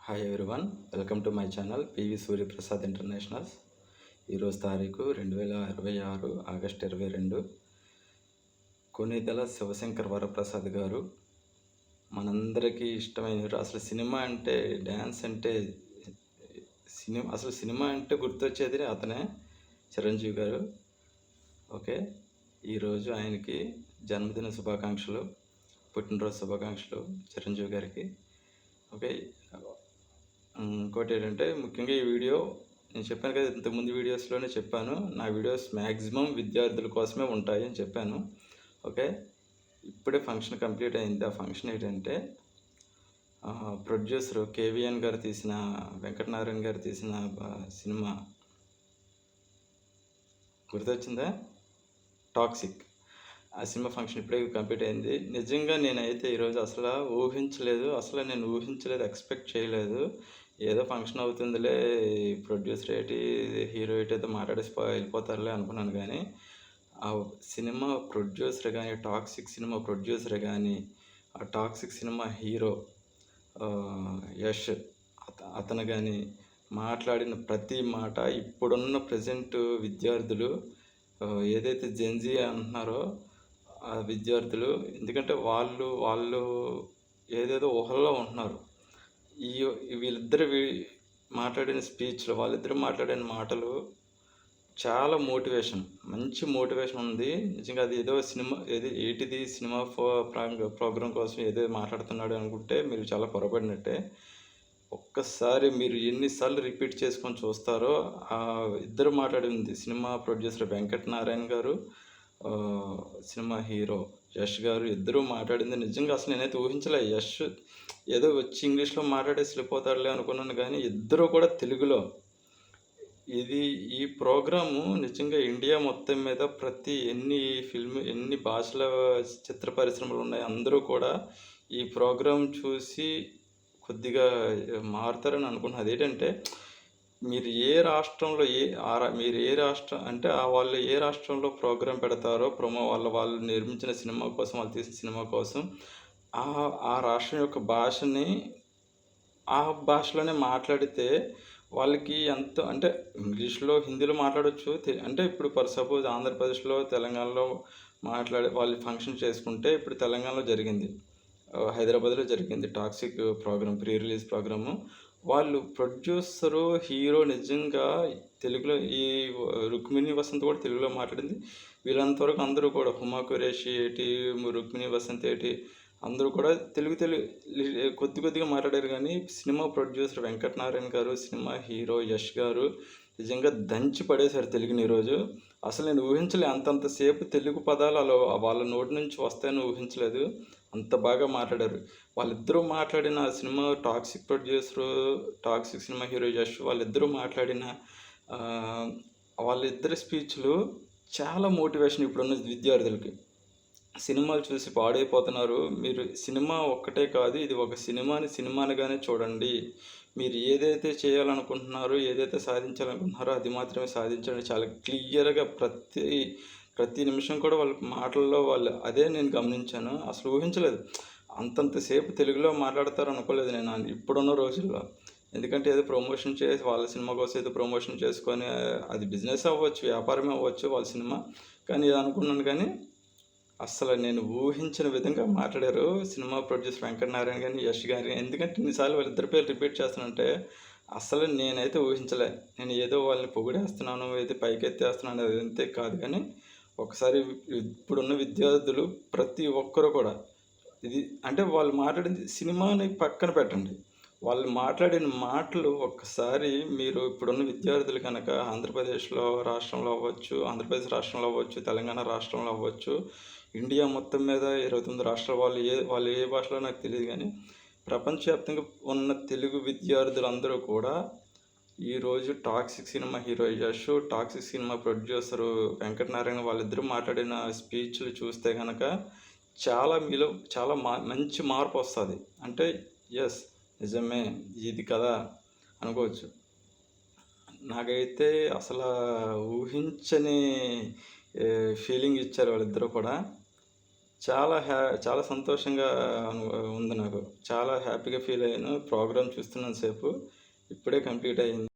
Hi everyone, welcome to my channel PV Suryaprasad internationals. ఈరోజు తారీఖు 2026 August 22. Konidela Shivshankar Varaprasad గారు మనందరికీ ఇష్టమైన హీరో. అసలు సినిమా అంటే డ్యాన్స్ అంటే సినిమా అంటే గుర్తొచ్చేది అతనే, చిరంజీవి గారు. ఓకే, ఈరోజు ఆయనకి జన్మదిన శుభాకాంక్షలు, పుట్టినరోజు శుభాకాంక్షలు చిరంజీవి గారికి. ఓకే, ఇంకోటి ఏంటంటే ముఖ్యంగా ఈ వీడియో నేను చెప్పాను కదా, ఇంతకుముందు వీడియోస్లోనే చెప్పాను, నా వీడియోస్ మ్యాక్సిమం విద్యార్థుల కోసమే ఉంటాయి అని చెప్పాను. ఓకే, ఇప్పుడే ఫంక్షన్ కంప్లీట్ అయింది. ఆ ఫంక్షన్ ఏంటంటే ప్రొడ్యూసరు కేవీఎన్ గారు తీసిన, వెంకటనారాయణ గారు తీసిన సినిమా గుర్తొచ్చిందా, టాక్సిక్. ఆ సినిమా ఫంక్షన్ ఇప్పుడే కంప్లీట్ అయింది. నిజంగా నేనైతే ఈరోజు అసలు ఊహించలేదు, ఎక్స్పెక్ట్ చేయలేదు. ఏదో ఫంక్షన్ అవుతుందిలే, ప్రొడ్యూసర్ ఏంటి, హీరో ఏంటి ఏదో మాట్లాడేసి వెళ్ళిపోతారులే అనుకున్నాను. కానీ ఆ సినిమా ప్రొడ్యూసర్ కానీ, టాక్సిక్ సినిమా ప్రొడ్యూసర్ కానీ, ఆ టాక్సిక్ సినిమా హీరో యష్ అతను కానీ మాట్లాడిన ప్రతి మాట ఇప్పుడున్న ప్రజెంట్ విద్యార్థులు ఏదైతే జెన్జీ అంటున్నారో ఆ విద్యార్థులు, ఎందుకంటే వాళ్ళు ఏదేదో ఊహల్లో ఉంటున్నారు. వీళ్ళిద్దరు మాట్లాడిన స్పీచ్లు, వాళ్ళిద్దరు మాట్లాడిన మాటలు చాలా మంచి మోటివేషన్ ఉంది. నిజంగా అది ఏదో సినిమా ప్రోగ్రామ్ కోసం ఏదో మాట్లాడుతున్నాడు అనుకుంటే మీరు చాలా పొరపడినట్టే. ఒక్కసారి మీరు ఎన్నిసార్లు రిపీట్ చేసుకొని చూస్తారో, ఆ ఇద్దరు మాట్లాడింది సినిమా ప్రొడ్యూసర్ వెంకటనారాయణ గారు, సినిమా హీరో యష్ గారు, ఇద్దరు మాట్లాడింది నిజంగా అసలు నేనైతే ఊహించలే. యష్ ఏదో వచ్చి ఇంగ్లీష్లో మాట్లాడేసి వెళ్ళిపోతాడులే అనుకున్నాను, కానీ ఇద్దరు కూడా తెలుగులో. ఈ ప్రోగ్రాము నిజంగా ఇండియా మొత్తం మీద ఎన్ని భాషల చిత్ర పరిశ్రమలు ఉన్నాయి, అందరూ కూడా ఈ ప్రోగ్రాం చూసి కొద్దిగా మారుతారని అనుకుంటున్నాను. అదేంటంటే మీరు ఏ రాష్ట్రంలో వాళ్ళు ఏ రాష్ట్రంలో ప్రోగ్రాం పెడతారో, వాళ్ళు నిర్మించిన సినిమా కోసం, వాళ్ళు తీసిన సినిమా కోసం ఆ రాష్ట్రం యొక్క భాషని ఆ భాషలోనే మాట్లాడితే వాళ్ళకి ఎంత అంటే ఇంగ్లీష్లో, హిందీలో మాట్లాడవచ్చు. అంటే ఇప్పుడు సపోజ్ ఆంధ్రప్రదేశ్లో, తెలంగాణలో వాళ్ళు ఫంక్షన్ చేసుకుంటే, ఇప్పుడు తెలంగాణలో జరిగింది, హైదరాబాద్లో జరిగింది Toxic program, pre release program. వాళ్ళు ప్రొడ్యూసరు, హీరో నిజంగా తెలుగులో, ఈ రుక్మిణి వసంత్ కూడా తెలుగులో మాట్లాడింది. వీళ్ళంతవరకు అందరూ కూడా హుమా ఖురేషి ఏటి, రుక్మిణి వసంత్ ఏటి, అందరూ కూడా కొద్దిగా మాట్లాడారు. కానీ సినిమా ప్రొడ్యూసర్ వెంకటనారాయణ గారు, సినిమా హీరో యష్ గారు నిజంగా దంచి పడేశారు తెలుగుని ఈరోజు. అసలు నేను ఊహించలే, అంతసేపు తెలుగు పదాలు అలా వాళ్ళ నోటి నుంచి వస్తాయని ఊహించలేదు. అంత బాగా మాట్లాడారు. వాళ్ళిద్దరూ మాట్లాడిన cinema toxic cinema hero Yash వాళ్ళిద్దరూ మాట్లాడిన వాళ్ళిద్దరి స్పీచ్లు చాలా మోటివేషన్ ఇప్పుడున్న విద్యార్థులకి. సినిమాలు చూసి పాడైపోతున్నారు. మీరు సినిమా ఒక్కటే కాదు, ఇది ఒక సినిమానిగానే చూడండి. మీరు ఏదైతే చేయాలనుకుంటున్నారో, ఏదైతే సాధించాలనుకుంటున్నారో అది మాత్రమే సాధించండి. చాలా క్లియర్గా ప్రతి నిమిషం కూడా వాళ్ళ మాటల్లో అదే నేను గమనించాను. అసలు ఊహించలేదు అంతంతసేపు తెలుగులో మాట్లాడతారు అనుకోలేదు నేను ఇప్పుడున్న రోజుల్లో. ఎందుకంటే ఏదో ప్రమోషన్ చేసి, వాళ్ళ సినిమా కోసం ఏదో ప్రమోషన్ చేసుకొని, అది బిజినెస్ అవ్వచ్చు, వ్యాపారమే అవ్వచ్చు వాళ్ళ సినిమా, కానీ అనుకున్నాను. కానీ అసలు నేను ఊహించిన విధంగా మాట్లాడారు సినిమా ప్రొడ్యూసర్ వెంకటనారాయణ గారిని, యష్ గారిని. ఎందుకంటే ఇన్నిసార్లు వాళ్ళిద్దరి పేరు రిపీట్ చేస్తానంటే అసలు నేనైతే ఊహించలే. నేను ఏదో వాళ్ళని పొగిడేస్తున్నాను, ఏదో పైకెత్తేస్తున్నాను, అది అంతే కాదు. కానీ ఒకసారి ఇప్పుడున్న విద్యార్థులు ప్రతి ఒక్కరు కూడా అంటే వాళ్ళు మాట్లాడింది సినిమాని పక్కన పెట్టండి, వాళ్ళు మాట్లాడిన మాటలు ఒక్కసారి మీరు ఇప్పుడున్న విద్యార్థులు కనుక ఆంధ్రప్రదేశ్ రాష్ట్రంలో అవ్వచ్చు, తెలంగాణ రాష్ట్రంలో అవ్వచ్చు, ఇండియా మొత్తం మీద 29 రాష్ట్రాల వాళ్ళు ఏ భాషలో నాకు తెలియదు, కానీ ప్రపంచవ్యాప్తంగా ఉన్న తెలుగు విద్యార్థులందరూ కూడా ఈరోజు toxic cinema hero Yash, toxic cinema producer Venkatanarayana వాళ్ళిద్దరూ మాట్లాడిన స్పీచ్లు చూస్తే కనుక మీలో చాలా మంచి మార్పు వస్తుంది. అంటే ఎస్, నిజమే ఇది కదా అనుకోవచ్చు. నాకైతే అసలు ఊహించని ఫీలింగ్ ఇచ్చారు వాళ్ళిద్దరూ కూడా. చాలా సంతోషంగా ఉంది నాకు. చాలా హ్యాపీగా ఫీల్ అయ్యాను. ప్రోగ్రామ్ చూస్తున్నంత సేపు. ఇప్పుడే కంప్లీట్ అయింది.